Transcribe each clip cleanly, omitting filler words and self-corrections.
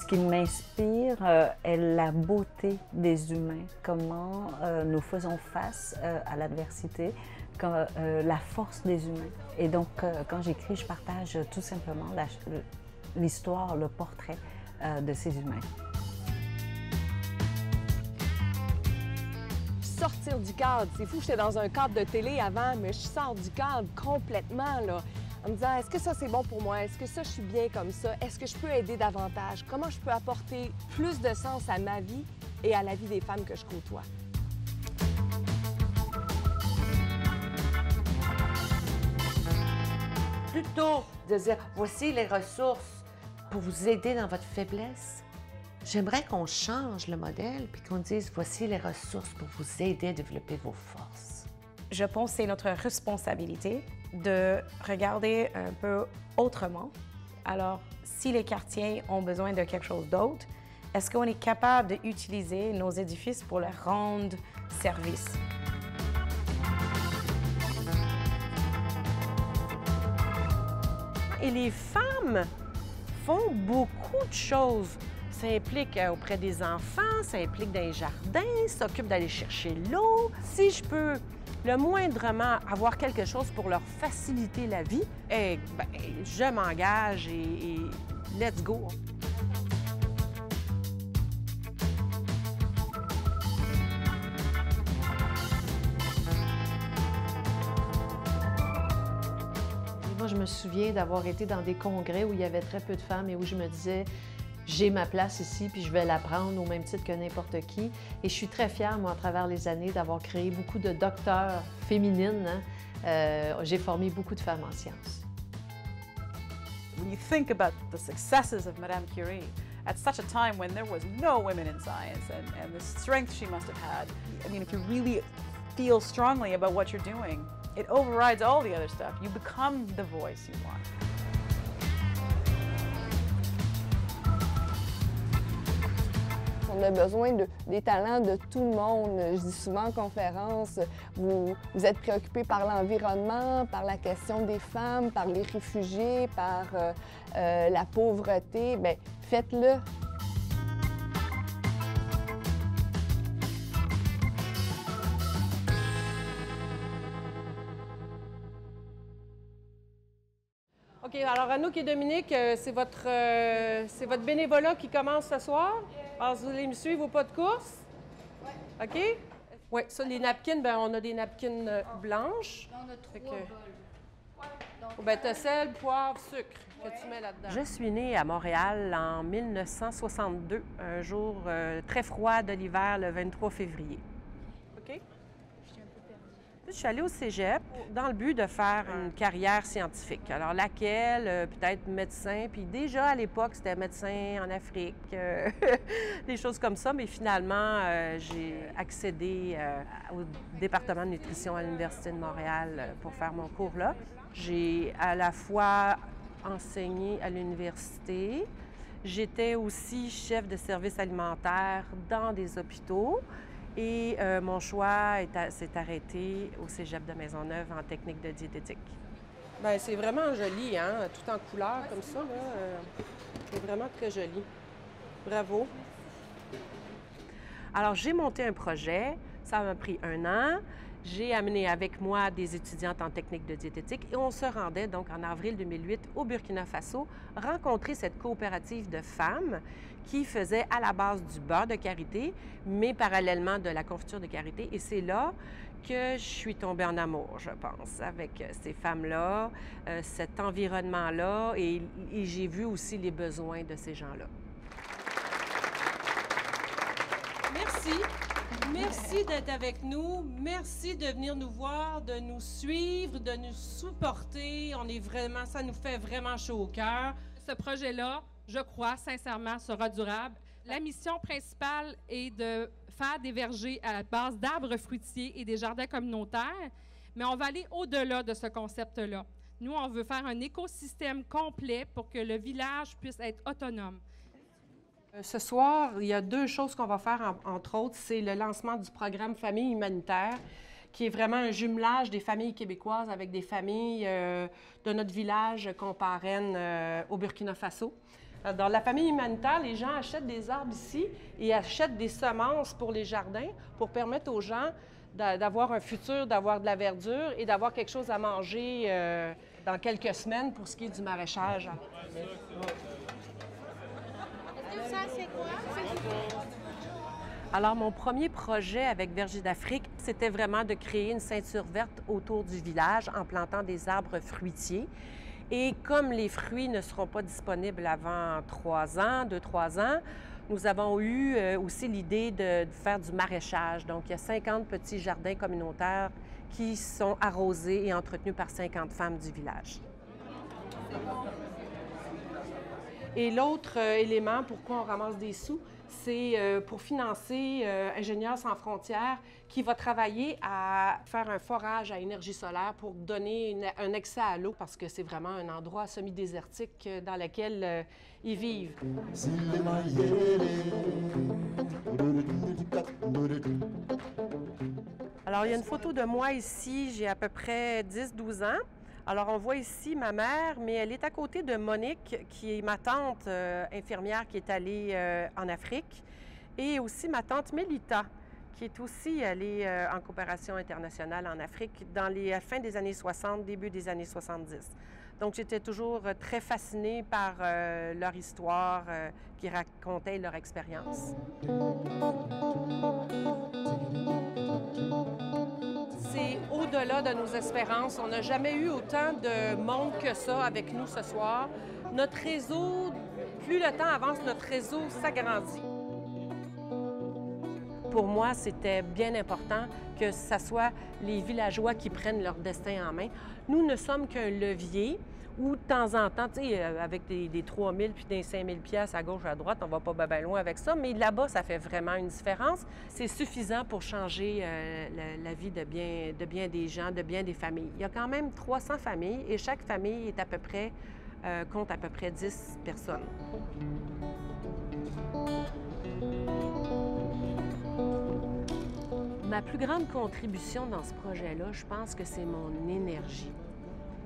qui m'inspire est la beauté des humains, comment nous faisons face à l'adversité, la force des humains. Et donc, quand j'écris, je partage tout simplement l'histoire, le portrait de ces humains. Sortir du cadre. C'est fou, j'étais dans un cadre de télé avant, mais je sors du cadre complètement, là, en me disant, est-ce que ça, c'est bon pour moi? Est-ce que ça, je suis bien comme ça? Est-ce que je peux aider davantage? Comment je peux apporter plus de sens à ma vie et à la vie des femmes que je côtoie? Plutôt de dire, voici les ressources pour vous aider dans votre faiblesse. J'aimerais qu'on change le modèle puis qu'on dise, voici les ressources pour vous aider à développer vos forces. Je pense que c'est notre responsabilité de regarder un peu autrement. Alors, si les quartiers ont besoin de quelque chose d'autre, est-ce qu'on est capable d'utiliser nos édifices pour leur rendre service? Et les femmes font beaucoup de choses. Ça implique auprès des enfants, ça implique dans les jardins, ça s'occupe d'aller chercher l'eau. Si je peux le moindrement avoir quelque chose pour leur faciliter la vie, eh ben, je m'engage et let's go. Moi, je me souviens d'avoir été dans des congrès où il y avait très peu de femmes et où je me disais, j'ai ma place ici, puis je vais la prendre au même titre que n'importe qui. Et je suis très fière, moi, à travers les années, d'avoir créé beaucoup de docteurs féminines. J'ai formé beaucoup de femmes en sciences. When you think about the successes of Madame Curie, at such a time when there was no women in science and the strength she must have had, I mean, if you really feel strongly about what you're doing, it overrides all the other stuff. You become the voice you want. On a besoin des talents de tout le monde. Je dis souvent en conférence, vous êtes préoccupés par l'environnement, par la question des femmes, par les réfugiés, par la pauvreté. Bien, faites-le. OK, alors Anouk et Dominique, c'est votre bénévolat qui commence ce soir. Alors, vous allez me suivre au pas de course? Oui. OK? Oui, ça, les napkins, bien, on a des napkins blanches. On a 3 bols. Donc, bien, t'as sel, poivre, sucre que tu mets là-dedans. Je suis née à Montréal en 1962, un jour très froid de l'hiver, le 23 février. OK? Je suis allée au cégep dans le but de faire une carrière scientifique. Alors, laquelle? Peut-être médecin. Puis déjà, à l'époque, c'était médecin en Afrique, des choses comme ça. Mais finalement, j'ai accédé au département de nutrition à l'Université de Montréal pour faire mon cours là. J'ai à la fois enseigné à l'université. J'étais aussi chef de service alimentaire dans des hôpitaux. Et mon choix s'est arrêté au cégep de Maisonneuve en technique de diététique. Bien, c'est vraiment joli, hein? Tout en couleur comme ça, là. C'est vraiment très joli. Bravo. Alors, j'ai monté un projet. Ça m'a pris 1 an. J'ai amené avec moi des étudiantes en technique de diététique et on se rendait donc en avril 2008 au Burkina Faso rencontrer cette coopérative de femmes qui faisait à la base du beurre de karité, mais parallèlement de la confiture de karité. Et c'est là que je suis tombée en amour, je pense, avec ces femmes-là, cet environnement-là, et j'ai vu aussi les besoins de ces gens-là. Merci. Merci d'être avec nous. Merci de venir nous voir, de nous suivre, de nous supporter. Ça nous fait vraiment chaud au cœur. Ce projet-là, je crois sincèrement, sera durable. La mission principale est de faire des vergers à la base d'arbres fruitiers et des jardins communautaires, mais on va aller au-delà de ce concept-là. Nous, on veut faire un écosystème complet pour que le village puisse être autonome. Ce soir, il y a 2 choses qu'on va faire, entre autres. C'est le lancement du programme Famille humanitaire, qui est vraiment un jumelage des familles québécoises avec des familles de notre village qu'on parraine au Burkina Faso. Dans la famille humanitaire, les gens achètent des arbres ici et achètent des semences pour les jardins pour permettre aux gens d'avoir un futur, d'avoir de la verdure et d'avoir quelque chose à manger dans quelques semaines pour ce qui est du maraîchage. Ça, c'est quoi? Alors, mon premier projet avec Verger d'Afrique, c'était vraiment de créer une ceinture verte autour du village en plantant des arbres fruitiers. Et comme les fruits ne seront pas disponibles avant 3 ans, 2-3 ans, nous avons eu aussi l'idée de faire du maraîchage. Donc, il y a 50 petits jardins communautaires qui sont arrosés et entretenus par 50 femmes du village. Et l'autre élément, pourquoi on ramasse des sous, c'est pour financer Ingénieurs sans frontières qui va travailler à faire un forage à énergie solaire pour donner un accès à l'eau parce que c'est vraiment un endroit semi-désertique dans lequel ils vivent. Alors, il y a une photo de moi ici, j'ai à peu près 10-12 ans. Alors, on voit ici ma mère, mais elle est à côté de Monique, qui est ma tante infirmière qui est allée en Afrique, et aussi ma tante Mélita, qui est aussi allée en coopération internationale en Afrique dans la fin des années 60, début des années 70. Donc, j'étais toujours très fascinée par leur histoire, qui racontait leur expérience. C'est au-delà de nos espérances. On n'a jamais eu autant de monde que ça avec nous ce soir. Notre réseau, plus le temps avance, notre réseau s'agrandit. Pour moi, c'était bien important que ce soit les villageois qui prennent leur destin en main. Nous ne sommes qu'un levier où, de temps en temps, tu sais, avec des 3 000 puis des 5 000 piastres à gauche, à droite, on va pas bien loin avec ça, mais là-bas, ça fait vraiment une différence. C'est suffisant pour changer la vie de bien des gens, de bien des familles. Il y a quand même 300 familles et chaque famille est compte à peu près 10 personnes. Ma plus grande contribution dans ce projet-là, je pense que c'est mon énergie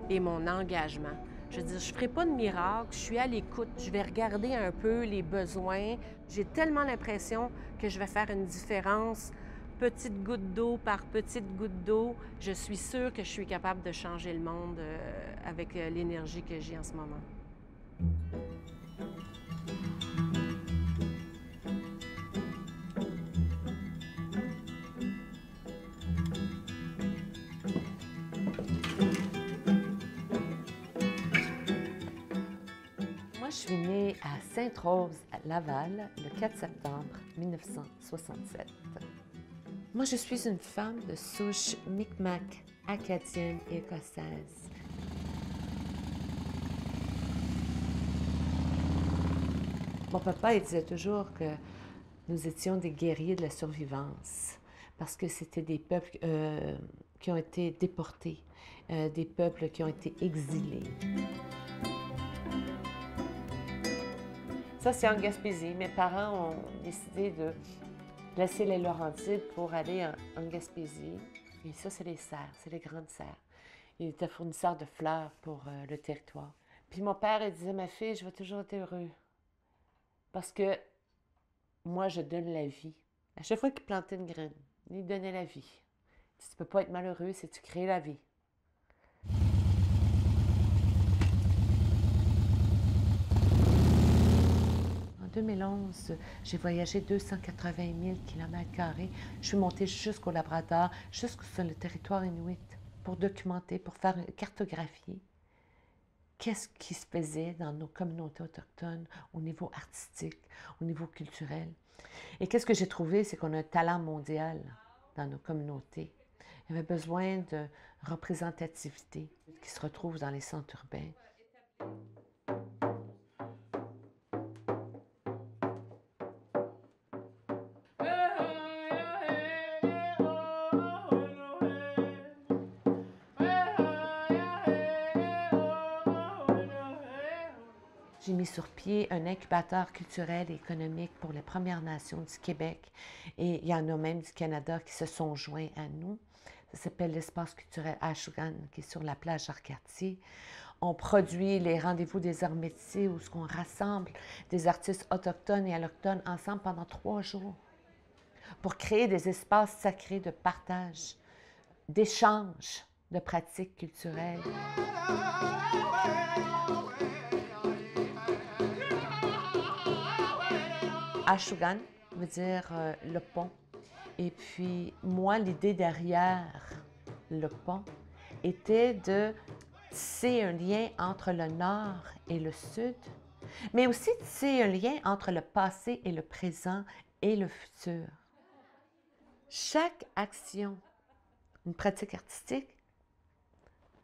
et mon engagement. Je veux dire, je ne ferai pas de miracle, je suis à l'écoute, je vais regarder un peu les besoins. J'ai tellement l'impression que je vais faire une différence, petite goutte d'eau par petite goutte d'eau. Je suis sûre que je suis capable de changer le monde avec l'énergie que j'ai en ce moment. Je suis née à Sainte-Rose, à Laval, le 4 septembre 1967. Moi, je suis une femme de souche Micmac, acadienne et écossaise. Mon papa, il disait toujours que nous étions des guerriers de la survivance, parce que c'était des peuples qui ont été déportés, des peuples qui ont été exilés. Ça, c'est en Gaspésie. Mes parents ont décidé de laisser les Laurentides pour aller en Gaspésie. Et ça, c'est les serres, c'est les grandes serres. Ils étaient fournisseurs de fleurs pour le territoire. Puis mon père, il disait, ma fille, je vais toujours être heureux. Parce que moi, je donne la vie. À chaque fois qu'il plantait une graine, il donnait la vie. Tu ne peux pas être malheureux si tu crées la vie. En 2011, j'ai voyagé 280 000 km². Je suis montée jusqu'au Labrador, jusqu'au sur le territoire inuit, pour documenter, pour faire cartographier qu'est-ce qui se faisait dans nos communautés autochtones au niveau artistique, au niveau culturel. Et qu'est-ce que j'ai trouvé, c'est qu'on a un talent mondial dans nos communautés. Il y avait besoin de représentativité qui se retrouve dans les centres urbains. J'ai mis sur pied un incubateur culturel et économique pour les Premières Nations du Québec. Et il y en a même du Canada qui se sont joints à nous. Ça s'appelle l'Espace culturel Ashougan, qui est sur la plage Jacques-Cartier. On produit les rendez-vous des arts métiers où on rassemble des artistes autochtones et allochtones ensemble pendant 3 jours pour créer des espaces sacrés de partage, d'échange de pratiques culturelles. Ashugan veut dire le pont. Et puis, moi, l'idée derrière le pont était de tisser un lien entre le nord et le sud, mais aussi tisser un lien entre le passé et le présent et le futur. Chaque action, une pratique artistique,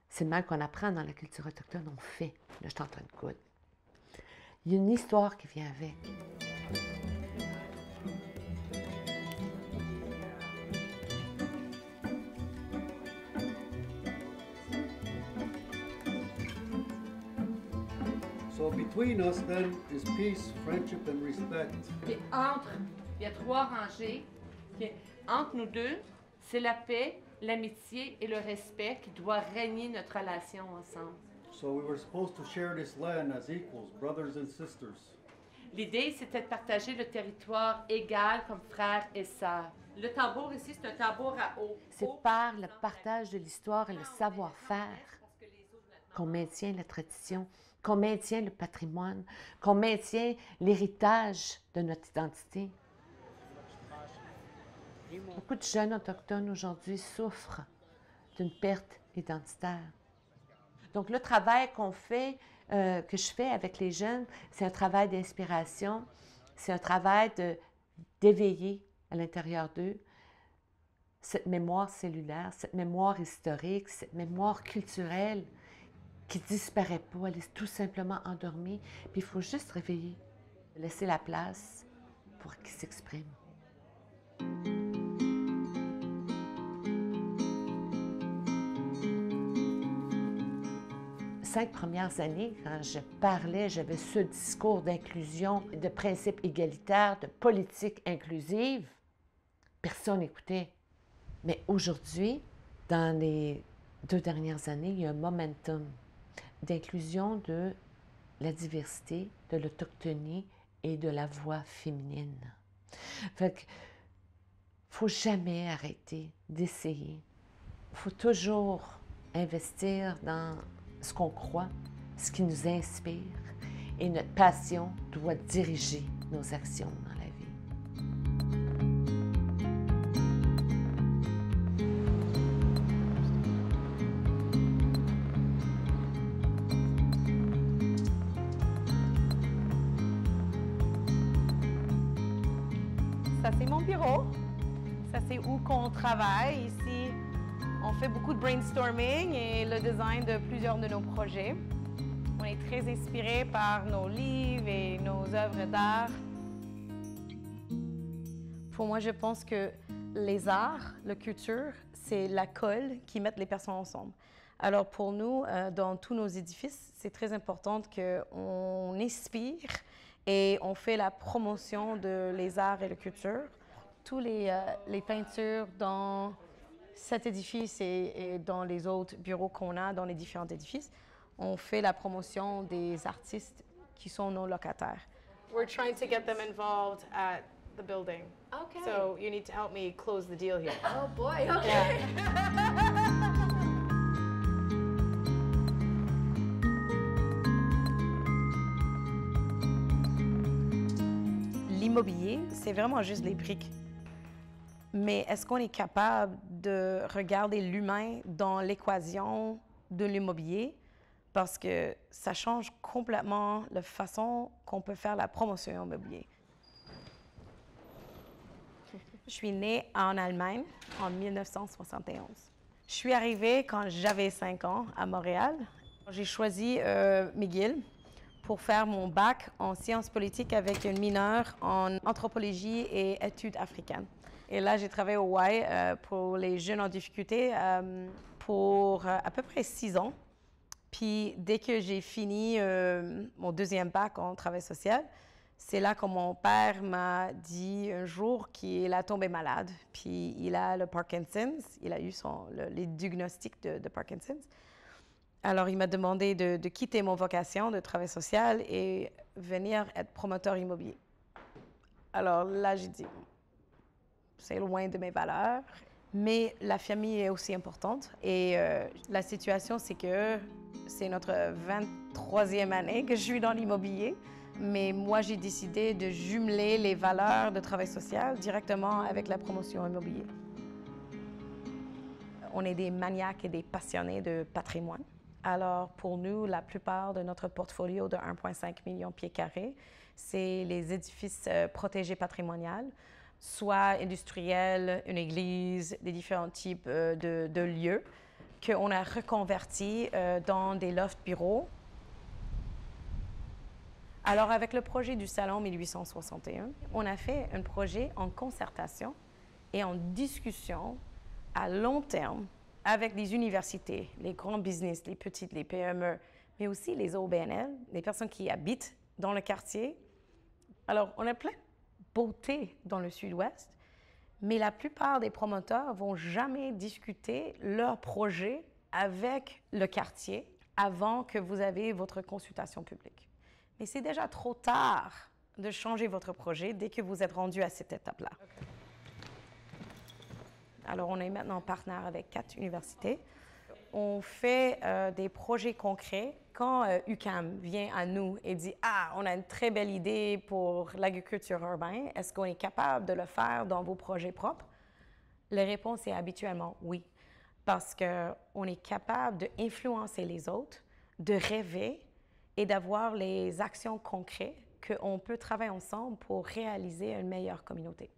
c'est le même qu'on apprend dans la culture autochtone, on fait. Là, je suis en train de coudre. Il y a une histoire qui vient avec. So between us then is peace, friendship and respect. Et il y a 3 rangées. Entre nous deux, c'est la paix, l'amitié et le respect qui doit régner notre relation ensemble. So we were supposed to share this land as equals, brothers and sisters. L'idée, c'était de partager le territoire égal comme frères et sœurs. Le tambour ici, c'est un tambour à eau. C'est par le partage de l'histoire et le savoir-faire qu'on maintient la tradition, qu'on maintient le patrimoine, qu'on maintient l'héritage de notre identité. Beaucoup de jeunes autochtones aujourd'hui souffrent d'une perte identitaire. Donc, le travail qu'on fait, que je fais avec les jeunes, c'est un travail d'inspiration, c'est un travail d'éveiller à l'intérieur d'eux cette mémoire cellulaire, cette mémoire historique, cette mémoire culturelle qui ne disparaît pas, elle est tout simplement endormie. Puis il faut juste réveiller, laisser la place pour qu'ils s'expriment. 5 premières années, quand je parlais, j'avais ce discours d'inclusion, de principes égalitaires, de politique inclusive. Personne n'écoutait. Mais aujourd'hui, dans les 2 dernières années, il y a un momentum d'inclusion de la diversité, de l'autochtonie et de la voix féminine. Fait que, faut jamais arrêter d'essayer. Il faut toujours investir dans ce qu'on croit, ce qui nous inspire, et notre passion doit diriger nos actions dans la vie. Ça, c'est mon bureau. Ça, c'est où qu'on travaille ici. On fait beaucoup de brainstorming et le design de plusieurs de nos projets. On est très inspiré par nos livres et nos œuvres d'art. Pour moi, je pense que les arts, la culture, c'est la colle qui met les personnes ensemble. Alors pour nous, dans tous nos édifices, c'est très important qu'on inspire et on fait la promotion de les arts et la culture. Tous les peintures dans cet édifice et dans les autres bureaux qu'on a dans les différents édifices, on fait la promotion des artistes qui sont nos locataires. We're trying to get them involved at the building. Okay. So you need to help me close the deal here. Oh boy, okay. L'immobilier, c'est vraiment juste les briques. Mais est-ce qu'on est capable de regarder l'humain dans l'équation de l'immobilier? Parce que ça change complètement la façon qu'on peut faire la promotion immobilière. Je suis née en Allemagne en 1971. Je suis arrivée quand j'avais 5 ans à Montréal. J'ai choisi McGill pour faire mon bac en sciences politiques avec une mineure en anthropologie et études africaines. Et là, j'ai travaillé au Y pour les jeunes en difficulté pour à peu près 6 ans. Puis dès que j'ai fini mon 2e bac en travail social, c'est là que mon père m'a dit un jour qu'il a tombé malade. Puis il a le Parkinson's, il a eu les diagnostics de Parkinson's. Alors, il m'a demandé de quitter mon vocation de travail social et venir être promoteur immobilier. Alors là, j'ai dit, c'est loin de mes valeurs, mais la famille est aussi importante. Et la situation, c'est que c'est notre 23e année que je suis dans l'immobilier, mais moi, j'ai décidé de jumeler les valeurs de travail social directement avec la promotion immobilière. On est des maniaques et des passionnés de patrimoine. Alors, pour nous, la plupart de notre portfolio de 1,5 million de pieds carrés, c'est les édifices protégés patrimoniaux, soit industriels, une église, des différents types de lieux qu'on a reconvertis dans des lofts bureaux. Alors, avec le projet du Salon 1861, on a fait un projet en concertation et en discussion à long terme avec les universités, les grands business, les petites, les PME, mais aussi les OBNL, les personnes qui habitent dans le quartier. Alors, on a plein de beauté dans le Sud-Ouest, mais la plupart des promoteurs vont jamais discuter leur projet avec le quartier avant que vous avez votre consultation publique. Mais c'est déjà trop tard de changer votre projet dès que vous êtes rendu à cette étape-là. Okay. Alors, on est maintenant partenaire avec 4 universités. On fait des projets concrets. Quand UQAM vient à nous et dit « Ah, on a une très belle idée pour l'agriculture urbaine, est-ce qu'on est capable de le faire dans vos projets propres? » La réponse est habituellement oui, parce qu'on est capable d'influencer les autres, de rêver et d'avoir les actions concrètes qu'on peut travailler ensemble pour réaliser une meilleure communauté.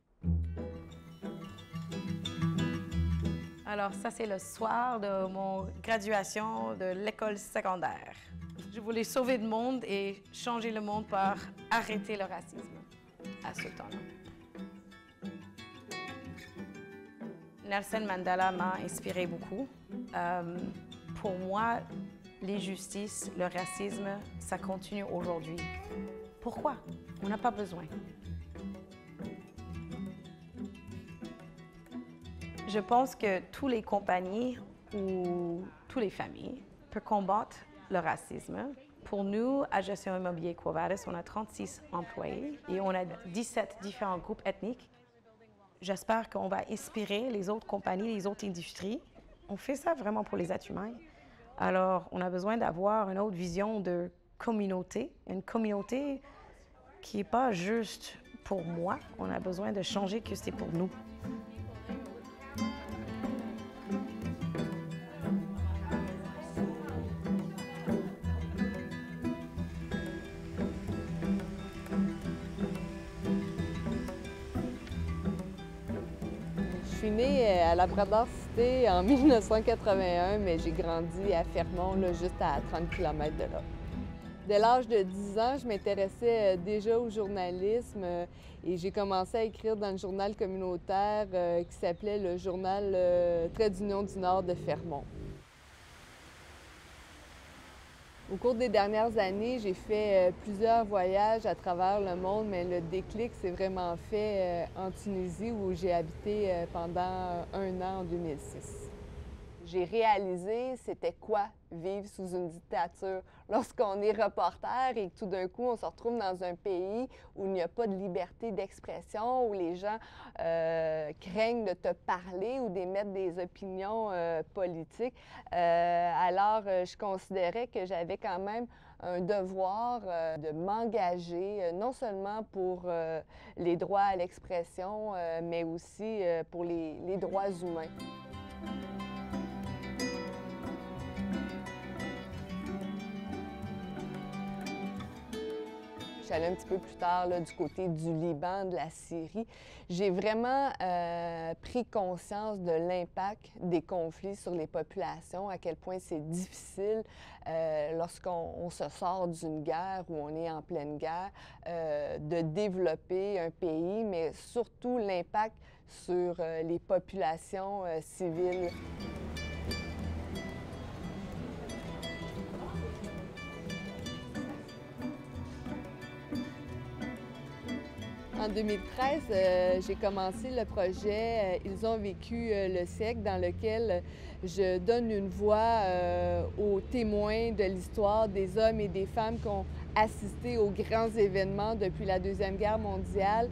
Alors ça, c'est le soir de mon graduation de l'école secondaire. Je voulais sauver le monde et changer le monde par arrêter le racisme à ce temps-là. Nelson Mandela m'a inspiré beaucoup. Pour moi, l'injustice, le racisme, ça continue aujourd'hui. Pourquoi? On n'a pas besoin. Je pense que toutes les compagnies ou toutes les familles peuvent combattre le racisme. Pour nous, à Gestion Immobilier Quo Vadis, on a 36 employés et on a 17 différents groupes ethniques. J'espère qu'on va inspirer les autres compagnies, les autres industries. On fait ça vraiment pour les êtres humains. Alors, on a besoin d'avoir une autre vision de communauté, une communauté qui n'est pas juste pour moi. On a besoin de changer que c'est pour nous. Je suis née à Labrador-Cité en 1981, mais j'ai grandi à Fermont, là, juste à 30 km de là. Dès l'âge de 10 ans, je m'intéressais déjà au journalisme et j'ai commencé à écrire dans le journal communautaire qui s'appelait le journal Trait d'Union du Nord de Fermont. Au cours des dernières années, j'ai fait plusieurs voyages à travers le monde, mais le déclic s'est vraiment fait en Tunisie où j'ai habité pendant 1 an en 2006. J'ai réalisé c'était quoi vivre sous une dictature lorsqu'on est reporter et que tout d'un coup on se retrouve dans un pays où il n'y a pas de liberté d'expression, où les gens craignent de te parler ou d'émettre des opinions politiques. Alors je considérais que j'avais quand même un devoir de m'engager, non seulement pour les droits à l'expression, mais aussi pour les droits humains. Je suis allée un petit peu plus tard là, du côté du Liban, de la Syrie. J'ai vraiment pris conscience de l'impact des conflits sur les populations, à quel point c'est difficile lorsqu'on se sort d'une guerre ou on est en pleine guerre, de développer un pays, mais surtout l'impact sur les populations civiles. En 2013, j'ai commencé le projet Ils ont vécu le siècle, dans lequel je donne une voix aux témoins de l'histoire des hommes et des femmes qui ont assisté aux grands événements depuis la Deuxième Guerre mondiale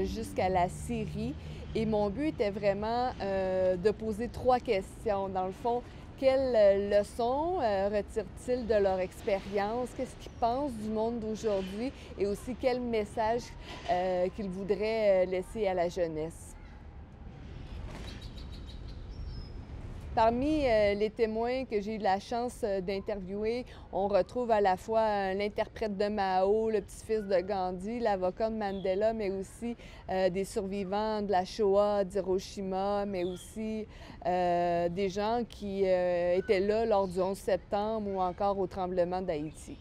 jusqu'à la Syrie. Et mon but était vraiment de poser 3 questions. Dans le fond, quelles leçons retirent-ils de leur expérience? Qu'est-ce qu'ils pensent du monde d'aujourd'hui? Et aussi, quel message qu'ils voudraient laisser à la jeunesse? Parmi les témoins que j'ai eu la chance d'interviewer, on retrouve à la fois l'interprète de Mao, le petit-fils de Gandhi, l'avocat de Mandela, mais aussi des survivants de la Shoah, d'Hiroshima, mais aussi des gens qui étaient là lors du 11 septembre ou encore au tremblement d'Haïti.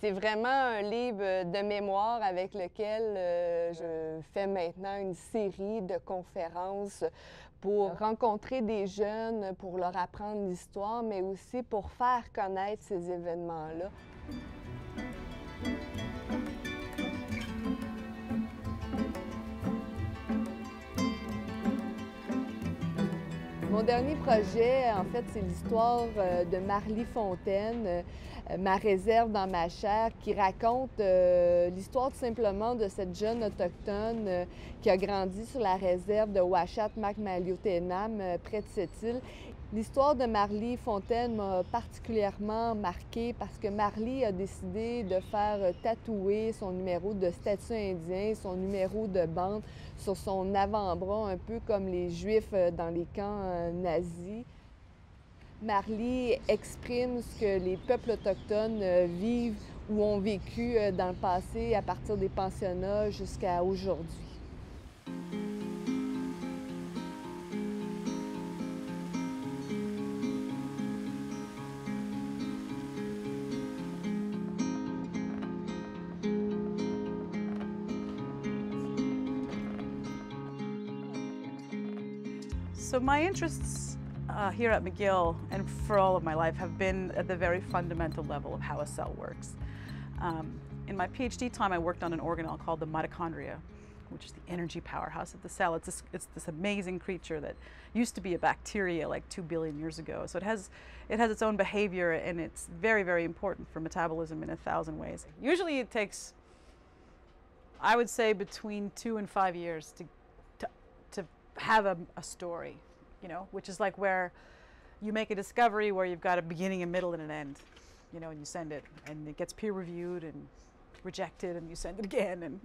C'est vraiment un livre de mémoire avec lequel je fais maintenant une série de conférences pour rencontrer des jeunes, pour leur apprendre l'histoire, mais aussi pour faire connaître ces événements-là. Mon dernier projet, en fait, c'est l'histoire de Marly Fontaine, Ma réserve dans ma chair, qui raconte l'histoire tout simplement de cette jeune autochtone qui a grandi sur la réserve de Ouachat-Macmaliottenam, près de cette île. L'histoire de Marly Fontaine m'a particulièrement marquée parce que Marly a décidé de faire tatouer son numéro de statut indien, son numéro de bande sur son avant-bras, un peu comme les Juifs dans les camps nazis. Marly exprime ce que les peuples autochtones vivent ou ont vécu dans le passé à partir des pensionnats jusqu'à aujourd'hui. So my interests here at McGill and for all of my life have been at the very fundamental level of how a cell works. In my PhD time, I worked on an organelle called the mitochondria, which is the energy powerhouse of the cell. It's this amazing creature that used to be a bacteria like 2 billion years ago. So it has its own behavior, and it's very, very important for metabolism in 1,000 ways. Usually it takes, I would say, between 2 and 5 years to have a story, you know, which is like where you make a discovery where you've got a beginning, a middle, and an end, you know, and you send it, and it gets peer reviewed and rejected, and you send it again, and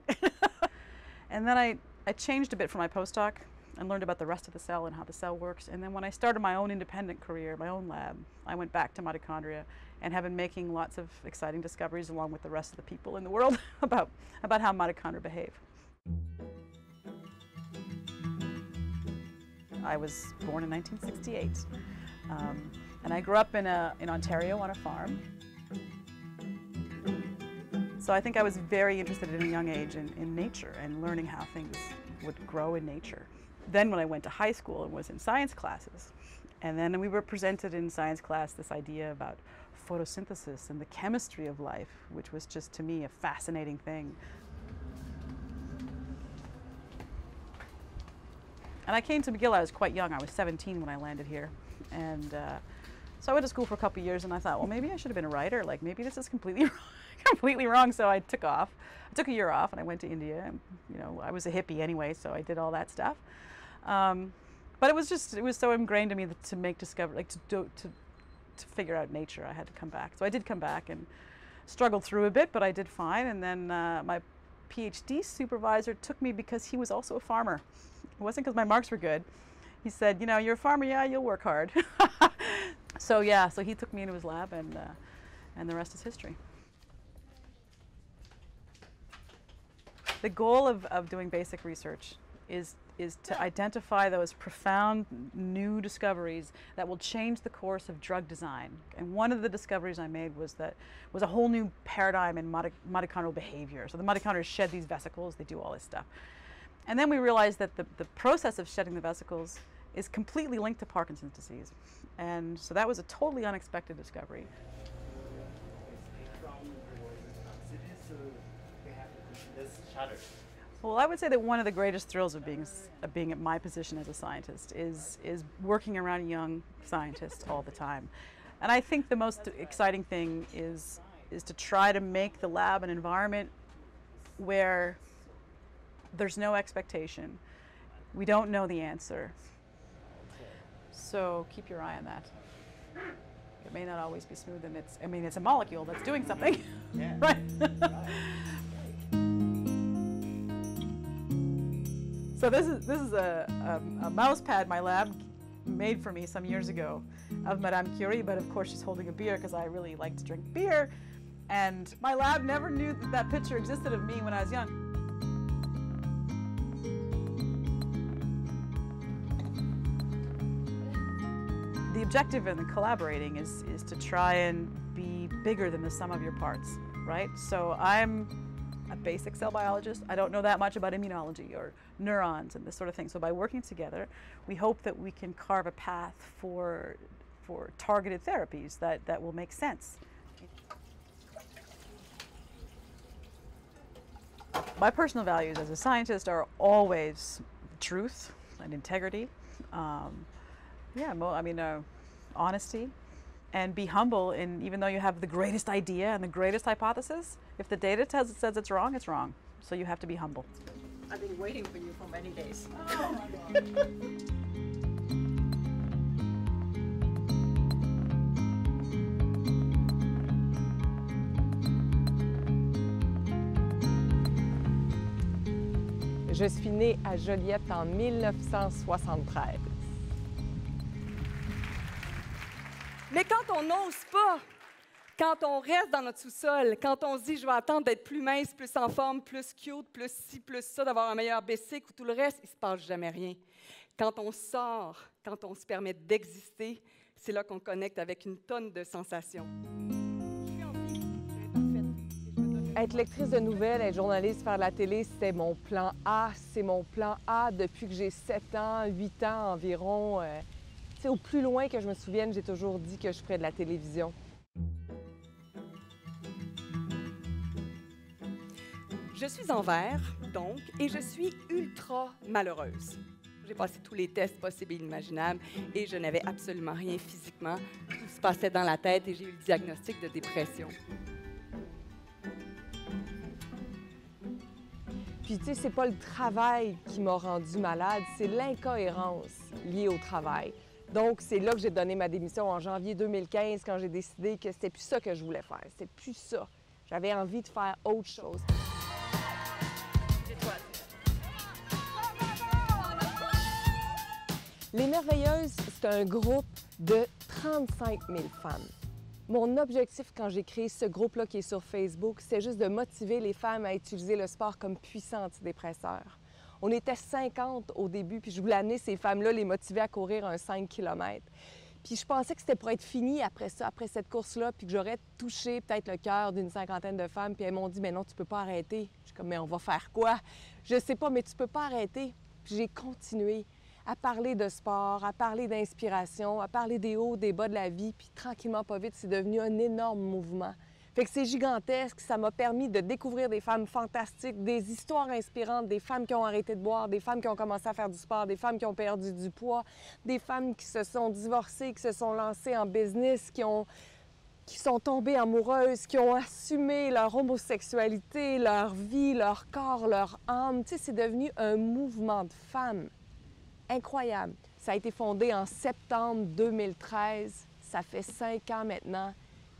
and then I changed a bit for my postdoc and learned about the rest of the cell and how the cell works. And then when I started my own independent career, my own lab, I went back to mitochondria and have been making lots of exciting discoveries along with the rest of the people in the world about how mitochondria behave. I was born in 1968, and I grew up in Ontario on a farm. So I think I was very interested at a young age in nature and learning how things would grow in nature. Then when I went to high school and was in science classes, and then we were presented in science class this idea about photosynthesis and the chemistry of life, which was just to me a fascinating thing. And I came to McGill, I was quite young. I was 17 when I landed here. And so I went to school for a couple of years, and I thought, well, maybe I should have been a writer. Like, maybe this is completely completely wrong. So I took off. I took a year off, and I went to India. And, you know, I was a hippie anyway, so I did all that stuff. But it was so ingrained in me that to make discovery, like to figure out nature, I had to come back. So I did come back and struggled through a bit, but I did fine. And then my PhD supervisor took me because he was also a farmer. It wasn't because my marks were good. He said, you know, you're a farmer, yeah, you'll work hard. So yeah, so he took me into his lab, and the rest is history. The goal of doing basic research is to identify those profound new discoveries that will change the course of drug design. And one of the discoveries I made was a whole new paradigm in mitochondrial behavior. So the mitochondria shed these vesicles, they do all this stuff. And then we realized that the process of shedding the vesicles is completely linked to Parkinson's disease. And so that was a totally unexpected discovery. Well, I would say that one of the greatest thrills of being at my position as a scientist is working around young scientists all the time. And I think the most exciting thing is to try to make the lab an environment where there's no expectation. We don't know the answer. So keep your eye on that. It may not always be smooth, and it's a molecule that's doing something, yeah. Right? So this is a mouse pad my lab made for me some years ago of Madame Curie, but of course she's holding a beer because I really like to drink beer, and my lab never knew that picture existed of me when I was young. The objective in the collaborating is to try and be bigger than the sum of your parts, right? So I'm a basic cell biologist. I don't know that much about immunology or neurons and this sort of thing. So by working together, we hope that we can carve a path for targeted therapies that will make sense. My personal values as a scientist are always truth and integrity. Honesty, and be humble. And even though you have the greatest idea and the greatest hypothesis, if the data says it's wrong, it's wrong. So you have to be humble. I've been waiting for you for many days. Oh my God. Je suis née à Joliette en 1973. Mais quand on n'ose pas, quand on reste dans notre sous-sol, quand on se dit « je vais attendre d'être plus mince, plus en forme, plus cute, plus ci, plus ça, d'avoir un meilleur bicycle ou tout le reste », il ne se passe jamais rien. Quand on sort, quand on se permet d'exister, c'est là qu'on connecte avec une tonne de sensations. Être lectrice de nouvelles, être journaliste, faire de la télé, c'était mon plan A. C'est mon plan A depuis que j'ai 7 ans, 8 ans environ. Au plus loin que je me souvienne, j'ai toujours dit que je ferais de la télévision. Je suis en vert, donc, et je suis ultra malheureuse. J'ai passé tous les tests possibles et inimaginables et je n'avais absolument rien physiquement. Tout se passait dans la tête et j'ai eu le diagnostic de dépression. Puis, tu sais, c'est pas le travail qui m'a rendue malade, c'est l'incohérence liée au travail. Donc, c'est là que j'ai donné ma démission en janvier 2015, quand j'ai décidé que c'était plus ça que je voulais faire. C'était plus ça. J'avais envie de faire autre chose. Les Merveilleuses, c'est un groupe de 35 000 femmes. Mon objectif quand j'ai créé ce groupe-là qui est sur Facebook, c'est juste de motiver les femmes à utiliser le sport comme puissant antidépresseur. On était 50 au début, puis je voulais amener ces femmes-là, les motiver à courir un 5 km. Puis je pensais que c'était pour être fini après ça, après cette course-là, puis que j'aurais touché peut-être le cœur d'une 50aine de femmes. Puis elles m'ont dit « mais non, tu peux pas arrêter ». Je suis comme « mais on va faire quoi? » Je sais pas, mais tu peux pas arrêter. Puis j'ai continué à parler de sport, à parler d'inspiration, à parler des hauts, des bas de la vie. Puis tranquillement, pas vite, c'est devenu un énorme mouvement. Fait que c'est gigantesque, ça m'a permis de découvrir des femmes fantastiques, des histoires inspirantes, des femmes qui ont arrêté de boire, des femmes qui ont commencé à faire du sport, des femmes qui ont perdu du poids, des femmes qui se sont divorcées, qui se sont lancées en business, qui sont tombées amoureuses, qui ont assumé leur homosexualité, leur vie, leur corps, leur âme. Tu sais, c'est devenu un mouvement de femmes incroyable. Ça a été fondé en septembre 2013. Ça fait 5 ans maintenant.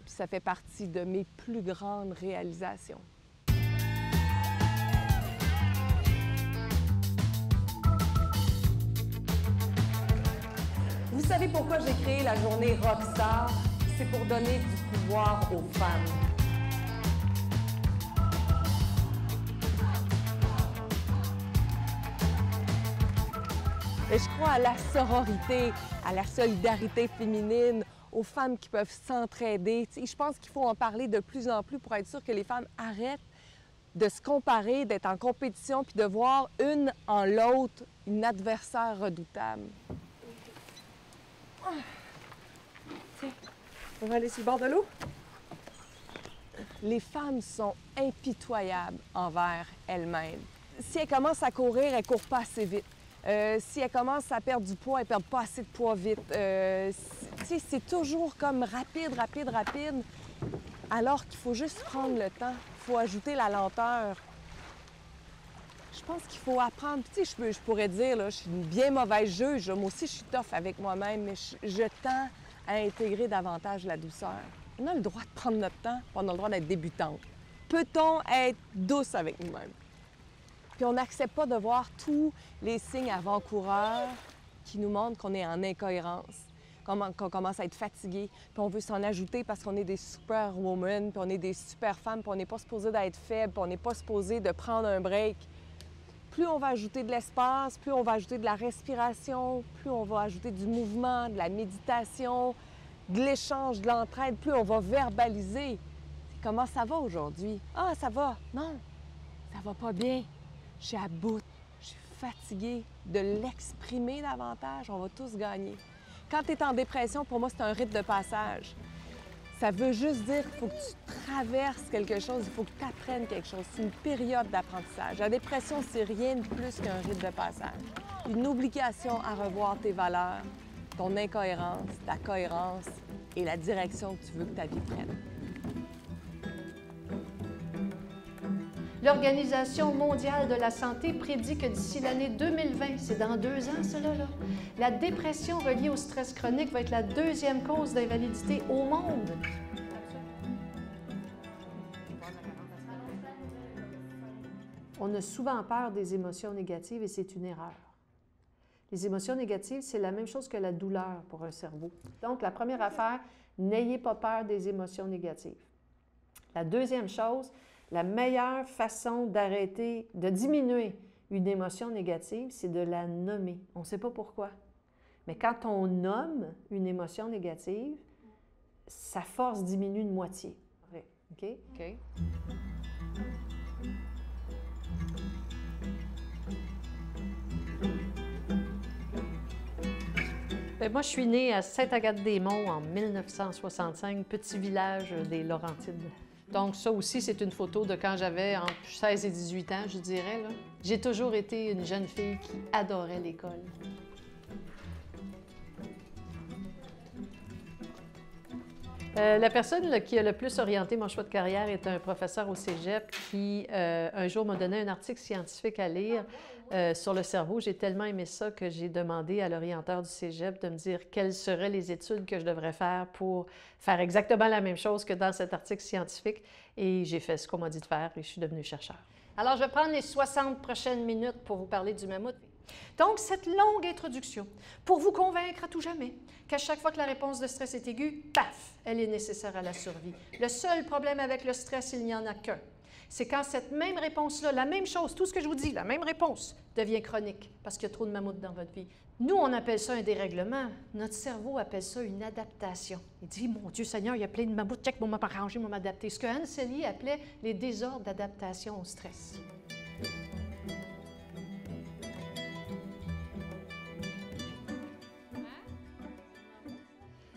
Puis ça fait partie de mes plus grandes réalisations. Vous savez pourquoi j'ai créé la journée Rockstar? C'est pour donner du pouvoir aux femmes. Et je crois à la sororité, à la solidarité féminine, aux femmes qui peuvent s'entraider. Je pense qu'il faut en parler de plus en plus pour être sûr que les femmes arrêtent de se comparer, d'être en compétition, puis de voir une en l'autre une adversaire redoutable. Tiens, on va aller sur le bord de l'eau. Les femmes sont impitoyables envers elles-mêmes. si elle commence à courir, elle ne court pas assez vite. Si elle commence à perdre du poids, elle ne perd pas assez de poids vite. C'est toujours comme rapide, rapide, rapide, alors qu'il faut juste prendre le temps. Il faut ajouter la lenteur. Je pense qu'il faut apprendre. Tu sais, je pourrais dire, là, je suis une bien mauvaise juge. Moi aussi, je suis tough avec moi-même, mais je tends à intégrer davantage la douceur. On a le droit de prendre notre temps, puis on a le droit d'être débutante. Peut-on être douce avec nous-mêmes? Puis on n'accepte pas de voir tous les signes avant-coureurs qui nous montrent qu'on est en incohérence, qu'on commence à être fatigué, puis on veut s'en ajouter parce qu'on est des superwomen, puis on est des super femmes, puis on n'est pas supposé d'être faible, puis on n'est pas supposé de prendre un break. Plus on va ajouter de l'espace, plus on va ajouter de la respiration, plus on va ajouter du mouvement, de la méditation, de l'échange, de l'entraide, plus on va verbaliser. Comment ça va aujourd'hui? Ah, ça va. Non, ça va pas bien. Je suis à bout. Je suis fatiguée. De l'exprimer davantage, on va tous gagner. Quand tu es en dépression, pour moi, c'est un rite de passage. Ça veut juste dire qu'il faut que tu traverses quelque chose, il faut que tu apprennes quelque chose. C'est une période d'apprentissage. La dépression, c'est rien de plus qu'un rite de passage. Une obligation à revoir tes valeurs, ton incohérence, ta cohérence et la direction que tu veux que ta vie prenne. L'Organisation mondiale de la santé prédit que d'ici l'année 2020, c'est dans 2 ans cela, là, la dépression reliée au stress chronique va être la 2e cause d'invalidité au monde. On a souvent peur des émotions négatives et c'est une erreur. Les émotions négatives, c'est la même chose que la douleur pour un cerveau. Donc, la première affaire, n'ayez pas peur des émotions négatives. La deuxième chose, la meilleure façon d'arrêter, de diminuer une émotion négative, c'est de la nommer. On ne sait pas pourquoi. Mais quand on nomme une émotion négative, sa force diminue de moitié. OK? OK. Bien, moi, je suis née à Sainte-Agathe-des-Monts en 1965, petit village des Laurentides. Donc ça aussi, c'est une photo de quand j'avais entre 16 et 18 ans, je dirais. J'ai toujours été une jeune fille qui adorait l'école. La personne qui a le plus orienté mon choix de carrière est un professeur au cégep qui, un jour, m'a donné un article scientifique à lire sur le cerveau. J'ai tellement aimé ça que j'ai demandé à l'orienteur du cégep de me dire quelles seraient les études que je devrais faire pour faire exactement la même chose que dans cet article scientifique. Et j'ai fait ce qu'on m'a dit de faire et je suis devenue chercheur. Alors, je vais prendre les 60 prochaines minutes pour vous parler du mammouth. Donc, cette longue introduction, pour vous convaincre à tout jamais qu'à chaque fois que la réponse de stress est aiguë, paf, elle est nécessaire à la survie. Le seul problème avec le stress, il n'y en a qu'un. C'est quand cette même réponse-là, la même chose, tout ce que je vous dis, la même réponse, devient chronique parce qu'il y a trop de mammouths dans votre vie. Nous, on appelle ça un dérèglement. Notre cerveau appelle ça une adaptation. Il dit, mon Dieu Seigneur, il y a plein de mammouths, check, moi m'arranger, moi m'adapter. Ce que Anne Selye appelait les désordres d'adaptation au stress.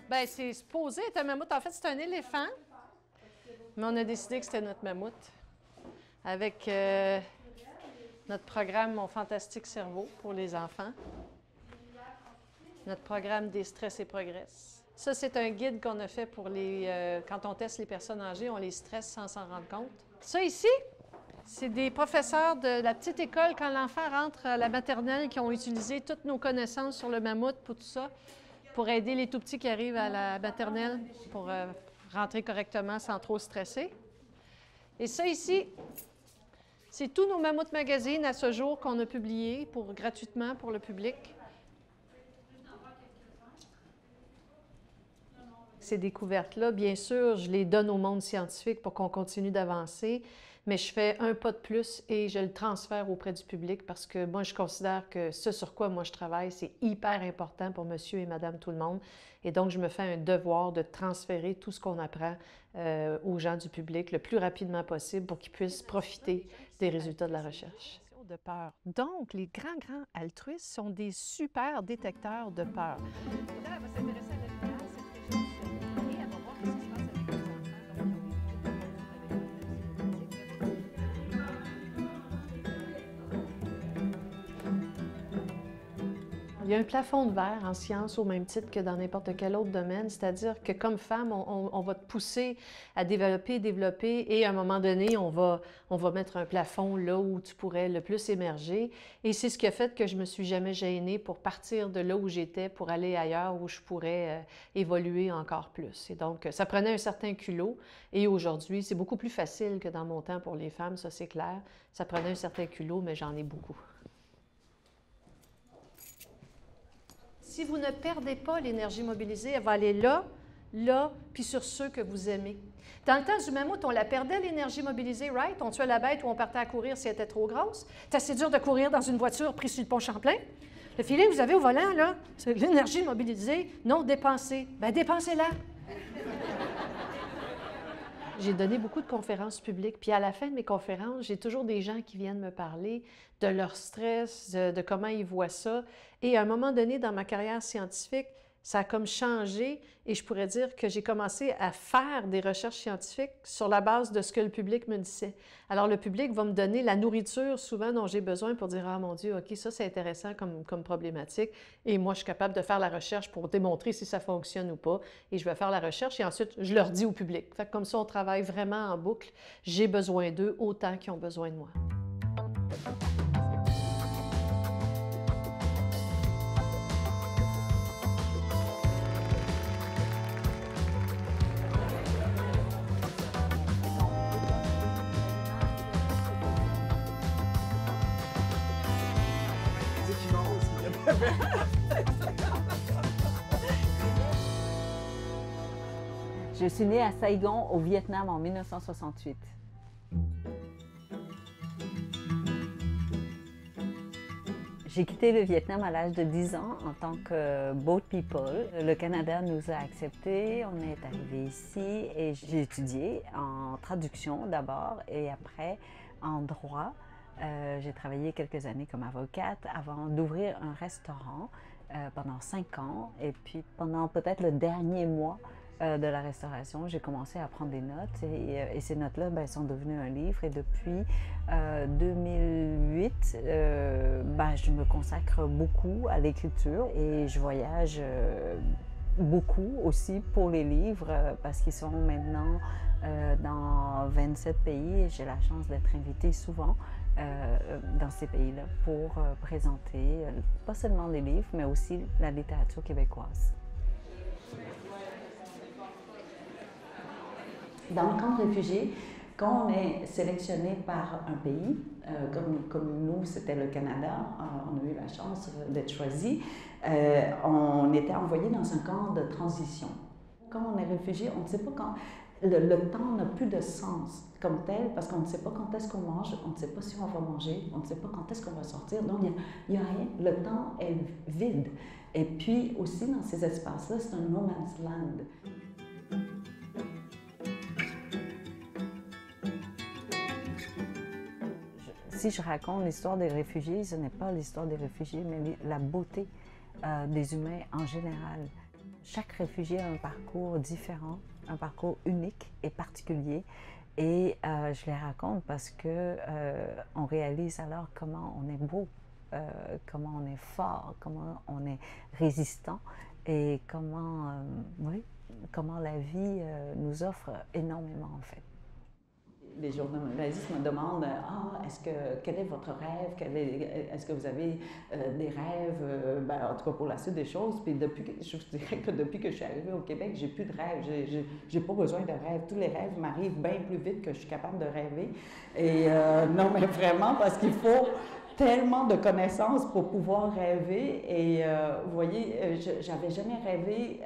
Bien, c'est supposé être un mammouth. En fait, c'est un éléphant, mais on a décidé que c'était notre mammouth avec notre programme Mon Fantastique Cerveau pour les enfants, notre programme Déstress et Progresse. Ça, c'est un guide qu'on a fait pour les... quand on teste les personnes âgées, on les stresse sans s'en rendre compte. Ça ici, c'est des professeurs de la petite école quand l'enfant rentre à la maternelle qui ont utilisé toutes nos connaissances sur le mammouth pour tout ça, pour aider les tout-petits qui arrivent à la maternelle pour rentrer correctement sans trop stresser. Et ça ici, c'est tous nos Mammouth Magazine à ce jour qu'on a publiés gratuitement pour le public. Ces découvertes-là, bien sûr, je les donne au monde scientifique pour qu'on continue d'avancer, mais je fais un pas de plus et je le transfère auprès du public parce que moi, je considère que ce sur quoi moi je travaille, c'est hyper important pour monsieur et madame tout le monde. Et donc, je me fais un devoir de transférer tout ce qu'on apprend aux gens du public le plus rapidement possible pour qu'ils puissent profiter des résultats de la recherche. De peur. Donc, les grands altruistes sont des super détecteurs de peur. Là, elle va s'intéresser à la lumière, cette région et elle va voir ce qui se passe avec les enfants. Il y a un plafond de verre en sciences au même titre que dans n'importe quel autre domaine, c'est-à-dire que comme femme, on va te pousser à développer, et à un moment donné, on va mettre un plafond là où tu pourrais le plus émerger. Et c'est ce qui a fait que je me suis jamais gênée pour partir de là où j'étais pour aller ailleurs où je pourrais évoluer encore plus. Et donc, ça prenait un certain culot. Et aujourd'hui, c'est beaucoup plus facile que dans mon temps pour les femmes, ça c'est clair. Ça prenait un certain culot, mais j'en ai beaucoup. Si vous ne perdez pas l'énergie mobilisée, elle va aller là, là, puis sur ceux que vous aimez. Dans le temps du mammouth, on la perdait, l'énergie mobilisée, right? On tuait la bête ou on partait à courir si elle était trop grosse. C'est assez dur de courir dans une voiture prise sur le pont Champlain. Le feeling que vous avez au volant, là, c'est l'énergie mobilisée, non dépensée. Bien, dépensez-la! J'ai donné beaucoup de conférences publiques, puis à la fin de mes conférences, j'ai toujours des gens qui viennent me parler de leur stress, de comment ils voient ça. Et à un moment donné, dans ma carrière scientifique, ça a comme changé et je pourrais dire que j'ai commencé à faire des recherches scientifiques sur la base de ce que le public me disait. Alors, le public va me donner la nourriture souvent dont j'ai besoin pour dire « Ah mon Dieu, OK, ça c'est intéressant comme problématique. » Et moi, je suis capable de faire la recherche pour démontrer si ça fonctionne ou pas. Et je vais faire la recherche et ensuite, je leur dis au public. Fait que comme ça, on travaille vraiment en boucle. J'ai besoin d'eux autant qu'ils ont besoin de moi. Je suis née à Saigon, au Vietnam, en 1968. J'ai quitté le Vietnam à l'âge de 10 ans en tant que boat people. Le Canada nous a acceptés, on est arrivé ici et j'ai étudié en traduction d'abord et après en droit. J'ai travaillé quelques années comme avocate avant d'ouvrir un restaurant pendant 5 ans. Et puis pendant peut-être le dernier mois de la restauration, j'ai commencé à prendre des notes et ces notes-là sont devenues un livre. Et depuis 2008, je me consacre beaucoup à l'écriture et je voyage beaucoup aussi pour les livres parce qu'ils sont maintenant dans 27 pays et j'ai la chance d'être invitée souvent dans ces pays-là pour présenter pas seulement les livres, mais aussi la littérature québécoise. Dans le camp de réfugiés, quand on est sélectionné par un pays, comme nous, c'était le Canada, on a eu la chance d'être choisi, on était envoyé dans un camp de transition. Quand on est réfugié, on ne sait pas quand... Le temps n'a plus de sens comme tel parce qu'on ne sait pas quand est-ce qu'on mange, on ne sait pas si on va manger, on ne sait pas quand est-ce qu'on va sortir. Donc, il n'y a rien. Le temps est vide. Et puis aussi, dans ces espaces-là, c'est un no man's land. Si je raconte l'histoire des réfugiés, ce n'est pas l'histoire des réfugiés, mais la beauté des humains en général. Chaque réfugié a un parcours différent, un parcours unique et particulier. Et je les raconte parce que on réalise alors comment on est beau, comment on est fort, comment on est résistant et comment la vie nous offre énormément en fait. Les journalistes me demandent quel est votre rêve, est-ce que vous avez des rêves, en tout cas pour la suite des choses. Puis je vous dirais que depuis que je suis arrivée au Québec, j'ai plus de rêves, j'ai pas besoin de rêves. Tous les rêves m'arrivent bien plus vite que je suis capable de rêver. Et non, mais vraiment parce qu'il faut tellement de connaissances pour pouvoir rêver. Et vous voyez, j'avais jamais rêvé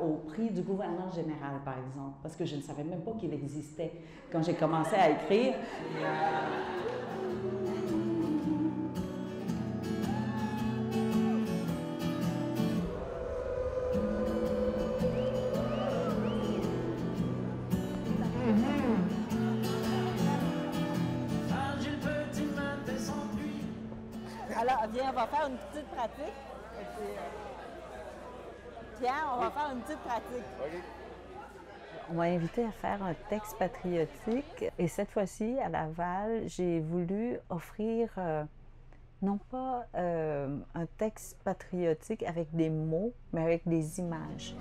au prix du gouverneur général, par exemple, parce que je ne savais même pas qu'il existait quand j'ai commencé à écrire. Alors, viens, on va faire une petite pratique. Pierre, on va faire une petite pratique. Okay. On m'a invité à faire un texte patriotique et cette fois-ci, à Laval, j'ai voulu offrir Non pas un texte patriotique avec des mots, mais avec des images.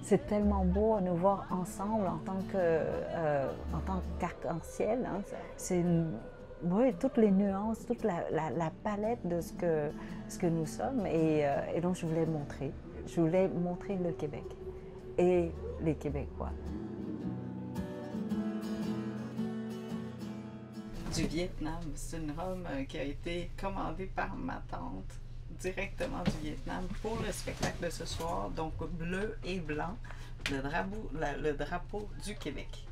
C'est tellement beau à nous voir ensemble en tant qu'arc-en-ciel. Hein. C'est oui, toutes les nuances, toute la palette de ce que nous sommes. Et donc, je voulais montrer. Je voulais montrer le Québec et les Québécois. Du Vietnam. C'est une robe qui a été commandée par ma tante directement du Vietnam pour le spectacle de ce soir, donc bleu et blanc, le drapeau du Québec.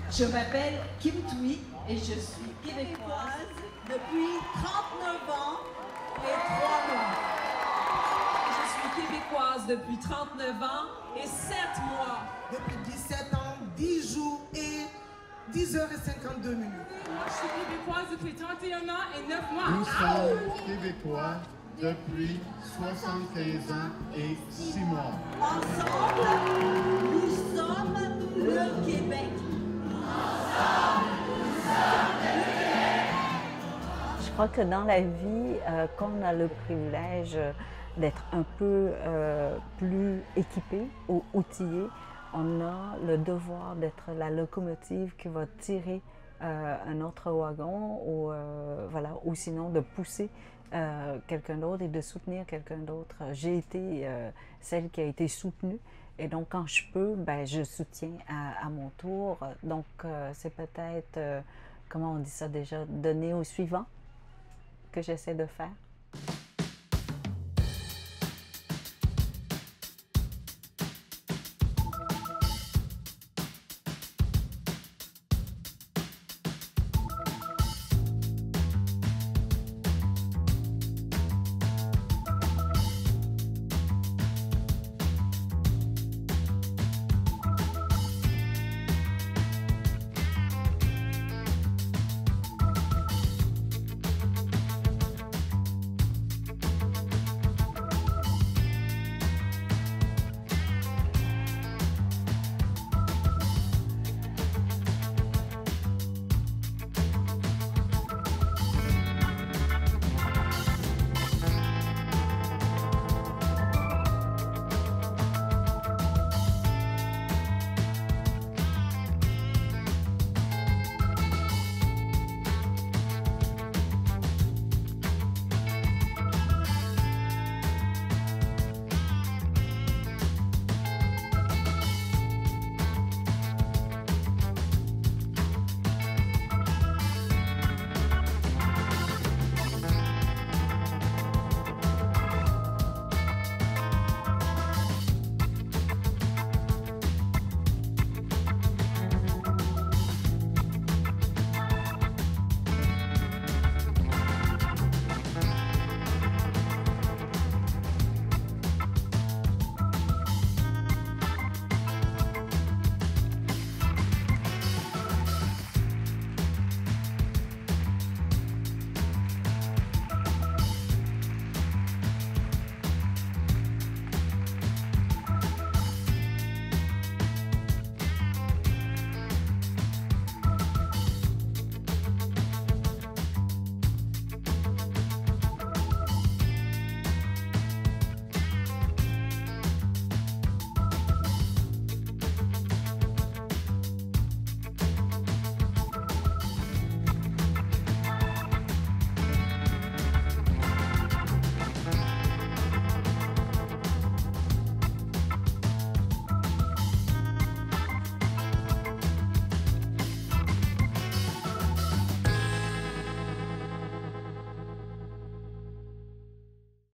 Je m'appelle Kim Thuy et je suis québécoise depuis 39 ans et 3 mois. Je suis québécoise depuis 39 ans et 7 mois. Depuis 17 ans, 10 jours et 10h52 minutes. Moi, je suis québécoise depuis 31 ans et 9 mois. Nous sommes québécois depuis 75 ans et 6 mois. Ensemble, nous sommes le Québec. Je crois que dans la vie, quand on a le privilège d'être un peu plus équipé ou outillé, on a le devoir d'être la locomotive qui va tirer un autre wagon ou, voilà, ou sinon de pousser quelqu'un d'autre et de soutenir quelqu'un d'autre. J'ai été celle qui a été soutenue et donc quand je peux, ben, je soutiens à mon tour. Donc c'est peut-être, comment on dit ça déjà, donner au suivant que j'essaie de faire.